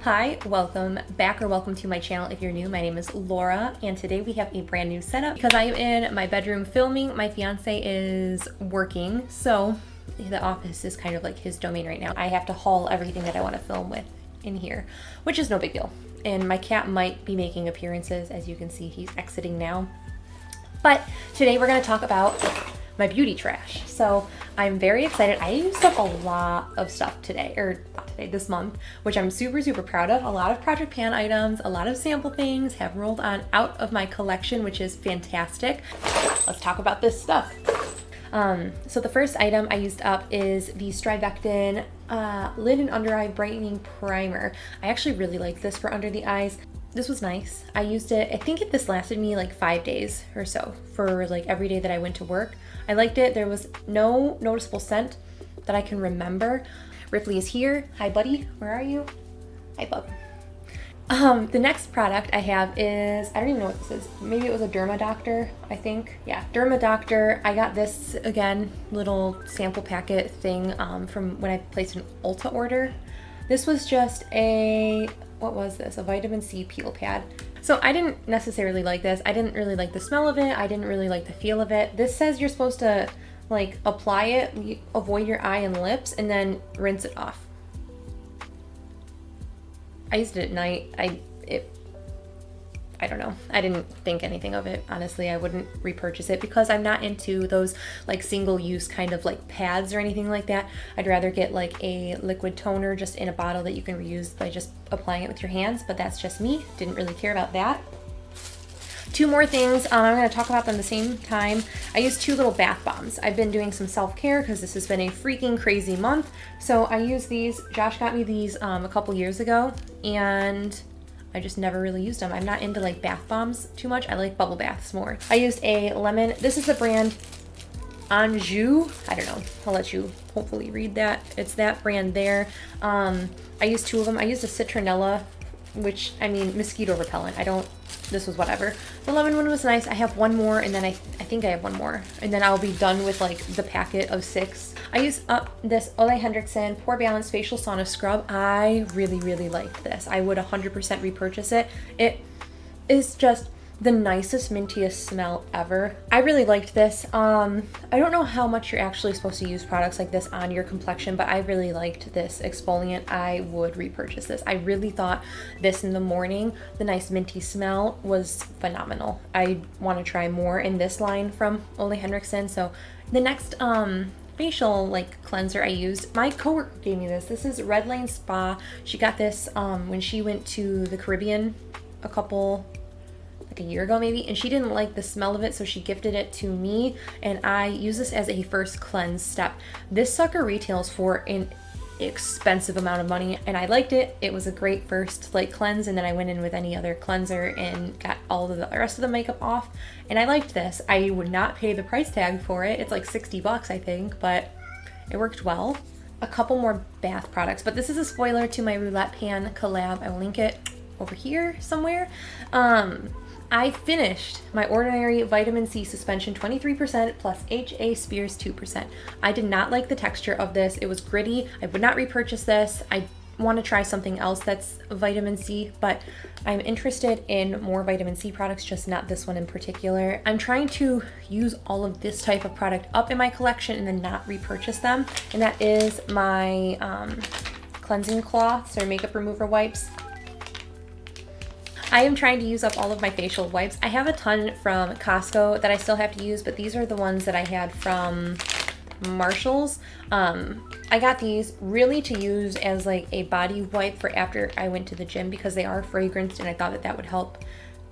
Hi, welcome back or welcome to my channel if you're new. My name is Laura and today we have a brand new setup because I am in my bedroom filming. My fiance is working, so the office is kind of like his domain right now. I have to haul everything that I want to film with in here, which is no big deal. And my cat might be making appearances. As you can see, he's exiting now. But today we're going to talk about my beauty trash. So I'm very excited. I used up a lot of stuff today, or not today, this month, which I'm super proud of. A lot of Project Pan items, a lot of sample things have rolled on out of my collection, which is fantastic. Let's talk about this stuff. So the first item I used up is the 𝓒𝓸𝓾𝓹𝓵𝓮 Lid and Under Eye Brightening Primer. I actually really like this for under the eyes. This was nice. I used it, I think this lasted me like 5 days or so for like every day that I went to work. I liked it. There was no noticeable scent that I can remember. Ripley is here. Hi buddy, where are you? Hi bub. The next product I have is, I don't even know what this is. Maybe it was a 𝓒𝓸𝓾𝓹𝓵𝓮, I think. Yeah, 𝓒𝓸𝓾𝓹𝓵. I got this, again, little sample packet thing from when I placed an Ulta order. This was just a, what was this? A vitamin C peel pad. So I didn't necessarily like this. I didn't really like the smell of it. I didn't really like the feel of it. This says you're supposed to like apply it, avoid your eye and lips, and then rinse it off. I used it at night. I don't know. I didn't think anything of it. Honestly, I wouldn't repurchase it because I'm not into those like single use kind of like pads or anything like that. I'd rather get like a liquid toner just in a bottle that you can reuse by just applying it with your hands, but that's just me. Didn't really care about that. Two more things. I'm going to talk about them at the same time. I used 2 little bath bombs. I've been doing some self-care because this has been a freaking crazy month. So I use these. Josh got me these a couple years ago and I just never really used them. I'm not into like bath bombs too much. I like bubble baths more. I used a lemon. This is the brand Anjou. I don't know. I'll let you hopefully read that. It's that brand there. I used 2 of them. I used a citronella, which, I mean, mosquito repellent. This was whatever. The lemon one was nice. I have one more, and then I think I have one more. And then I'll be done with like the packet of 6. I used up this Henriksen Pore Balance Facial Sauna Scrub. I really liked this. I would 100% repurchase it. It is just the nicest, mintiest smell ever. I really liked this. I don't know how much you're actually supposed to use products like this on your complexion, but I really liked this exfoliant. I would repurchase this. I really thought this in the morning, the nice minty smell was phenomenal. I want to try more in this line from Ole Henriksen. So the next facial like cleanser I used, my coworker gave me this. This is Red Lane Spa. She got this when she went to the Caribbean a year ago maybe, and she didn't like the smell of it, so she gifted it to me, and I use this as a first cleanse step. This sucker retails for an expensive amount of money, and I liked it. It was a great first like cleanse, and then I went in with any other cleanser and got all of the rest of the makeup off, and I liked this. I would not pay the price tag for it. It's like 60 bucks I think, but it worked well. A couple more bath products, but this is a spoiler to my roulette pan collab. I will link it over here somewhere. I finished my Ordinary Vitamin C Suspension 23% plus HA Spears 2%. I did not like the texture of this. It was gritty. I would not repurchase this. I want to try something else that's vitamin C, but I'm interested in more vitamin C products, just not this one in particular. I'm trying to use all of this type of product up in my collection and then not repurchase them, and that is my cleansing cloths or makeup remover wipes. I am trying to use up all of my facial wipes. I have a ton from Costco that I still have to use, but these are the ones that I had from Marshall's. I got these really to use as like a body wipe for after I went to the gym because they are fragranced, and I thought that that would help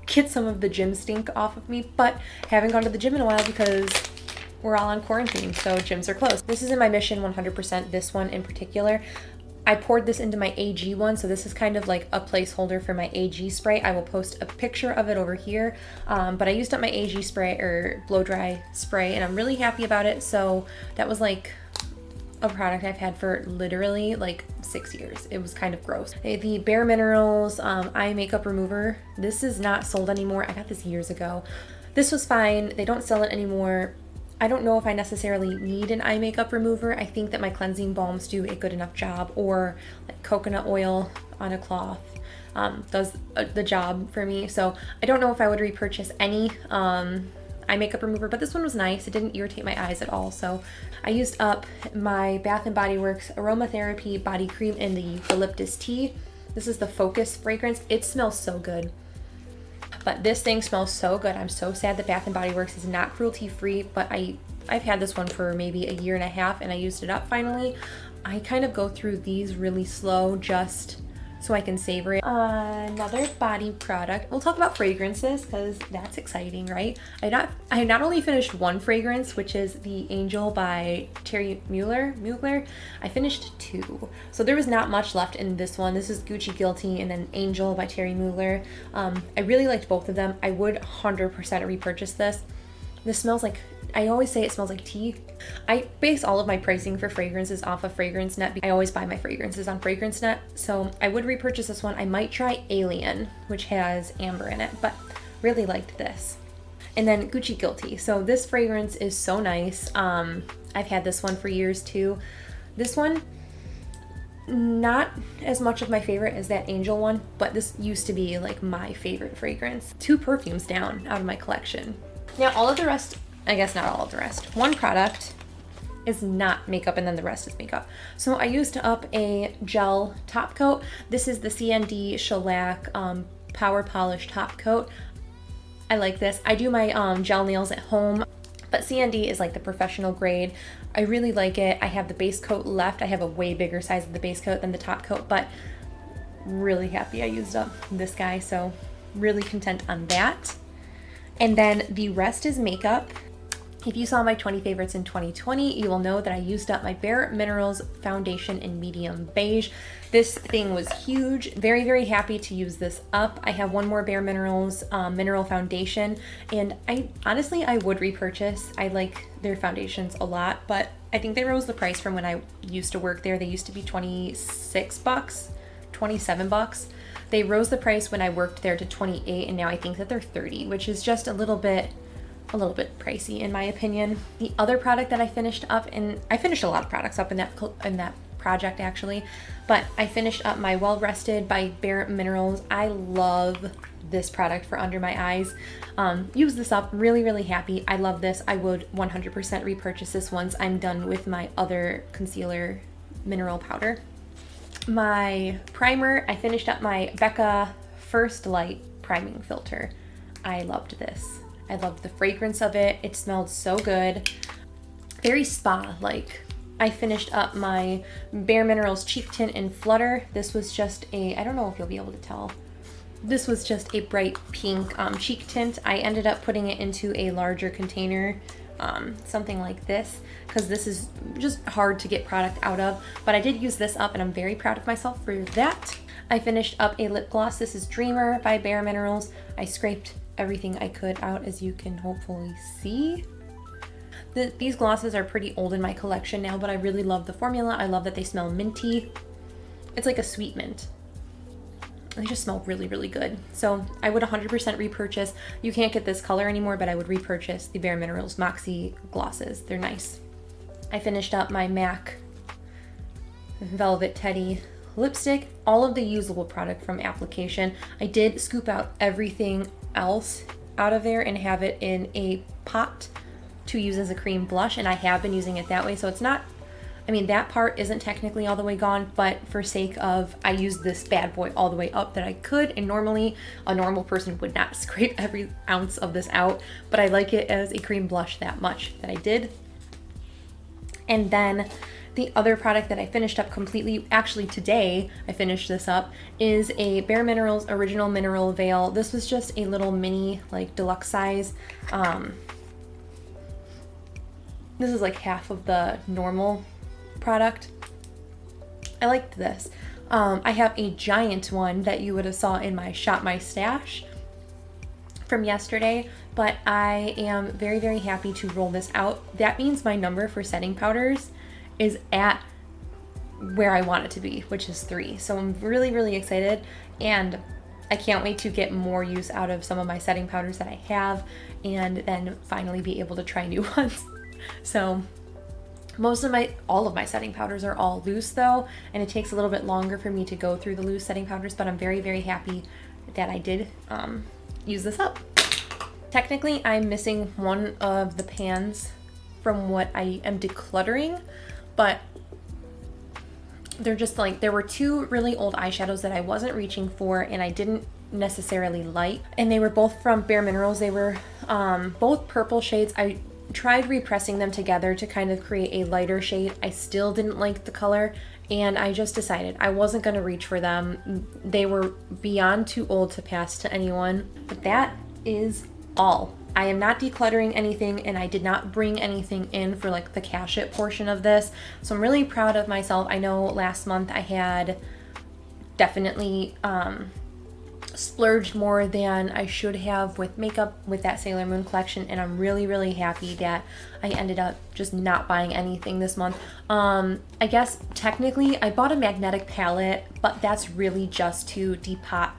get some of the gym stink off of me, but haven't gone to the gym in a while because we're all on quarantine, so gyms are closed. This is in my Mission 100%, this one in particular. I poured this into my AG one, so this is kind of like a placeholder for my AG spray. I will post a picture of it over here, but I used up my AG spray or blow dry spray, and I'm really happy about it. So that was like a product I've had for literally like 6 years. It was kind of gross. The bareMinerals eye makeup remover. This is not sold anymore. I got this years ago. This was fine. They don't sell it anymore. I don't know if I necessarily need an eye makeup remover. I think that my cleansing balms do a good enough job, or like coconut oil on a cloth does the job for me. So I don't know if I would repurchase any eye makeup remover, but this one was nice. It didn't irritate my eyes at all. So I used up my Bath & Body Works Aromatherapy Body Cream in the Eucalyptus Tea. This is the Focus fragrance. It smells so good. But this thing smells so good. I'm so sad that Bath & Body Works is not cruelty free, but I've had this one for maybe a year and a half and I used it up finally. I kind of go through these really slow just so I can savor it. Another body product. We'll talk about fragrances because that's exciting, right? I not only finished one fragrance, which is the Angel by Thierry Mugler. I finished two. So there was not much left in this one. This is Gucci Guilty and then Angel by Thierry Mugler. I really liked both of them. I would 100% repurchase this. This smells like, I always say it smells like tea. I base all of my pricing for fragrances off of FragranceNet. I always buy my fragrances on FragranceNet, so I would repurchase this one. I might try Alien, which has amber in it, but really liked this. And then Gucci Guilty. So this fragrance is so nice. I've had this one for years too. This one, not as much of my favorite as that Angel one, but this used to be like my favorite fragrance. 2 perfumes down out of my collection. Now all of the rest, I guess not all of the rest. One product is not makeup and then the rest is makeup. So I used up a gel top coat. This is the CND Shellac Power Polish Top Coat. I like this. I do my gel nails at home, but CND is like the professional grade. I really like it. I have the base coat left. I have a way bigger size of the base coat than the top coat, but really happy I used up this guy. So really content on that. And then the rest is makeup. If you saw my 20 favorites in 2020, you will know that I used up my bareMinerals foundation in medium beige. This thing was huge. Very, very happy to use this up. I have one more bareMinerals mineral foundation, and I honestly would repurchase. I like their foundations a lot, but I think they rose the price from when I used to work there. They used to be $26, $27. They rose the price when I worked there to $28, and now I think that they're $30, which is just a little bit pricey in my opinion. The other product that I finished up, and I finished a lot of products up in that project actually, but I finished up my Well Rested by bareMinerals. I love this product for under my eyes. Use this up, really happy. I love this. I would 100% repurchase this once I'm done with my other concealer mineral powder. My primer, I finished up my Becca First Light priming filter. I loved this. I loved the fragrance of it. It smelled so good. Very spa-like. I finished up my bareMinerals Cheek Tint in Flutter. This was just I don't know if you'll be able to tell. This was just a bright pink cheek tint. I ended up putting it into a larger container, something like this, because this is just hard to get product out of. But I did use this up and I'm very proud of myself for that. I finished up a lip gloss. This is Dreamer by bareMinerals. I scraped everything I could out, as you can hopefully see. These glosses are pretty old in my collection now, but I really love the formula. I love that they smell minty. It's like a sweet mint. They just smell really good. So I would 100% repurchase. You can't get this color anymore, but I would repurchase the bareMinerals Moxie glosses. They're nice. I finished up my MAC Velvet Teddy lipstick, all of the usable product from application. I did scoop out everything else out of there and have it in a pot to use as a cream blush, and I have been using it that way. So it's not, I mean, that part isn't technically all the way gone, but for sake of, I used this bad boy all the way up that I could, and normally a normal person would not scrape every ounce of this out, but I like it as a cream blush that much that I did. And then the other product that I finished up completely, actually today I finished this up, is a bareMinerals Original Mineral Veil. This was just a little mini, like deluxe size. This is like half of the normal product. I liked this. I have a giant one that you would have saw in my Shop My Stash from yesterday, but I am very happy to roll this out. That means my number for setting powders is at where I want it to be, which is 3. So I'm really excited, and I can't wait to get more use out of some of my setting powders that I have, and then finally be able to try new ones. So all of my setting powders are all loose though, and it takes a little bit longer for me to go through the loose setting powders, but I'm very, very happy that I did use this up. Technically, I'm missing one of the pans from what I am decluttering, but they're just like, there were two really old eyeshadows that I wasn't reaching for and I didn't necessarily like, and they were both from bareMinerals. They were both purple shades. I tried repressing them together to kind of create a lighter shade. I still didn't like the color, and I just decided I wasn't going to reach for them. They were beyond too old to pass to anyone. But that is all. I am not decluttering anything, and I did not bring anything in for like the cash it portion of this. So I'm really proud of myself. I know last month I had definitely splurged more than I should have with makeup with that 𝓒𝓸𝓾𝓮 collection, and I'm really, really happy that I ended up just not buying anything this month. I guess technically I bought a magnetic palette, but that's really just to depot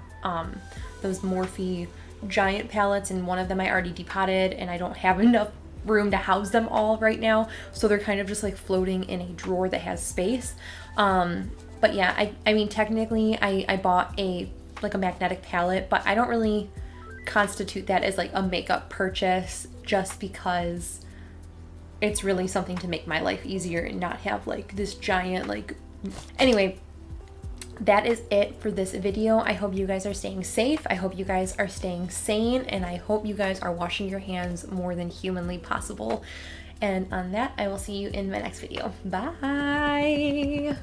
those Morphe giant palettes, and one of them I already depotted and I don't have enough room to house them all right now, so they're kind of just like floating in a drawer that has space. But yeah, I mean technically I bought a magnetic palette, but I don't really constitute that as like a makeup purchase, just because it's really something to make my life easier and not have like this giant anyway. That is it for this video. I hope you guys are staying safe. I hope you guys are staying sane, and I hope you guys are washing your hands more than humanly possible. And on that, I will see you in my next video. Bye.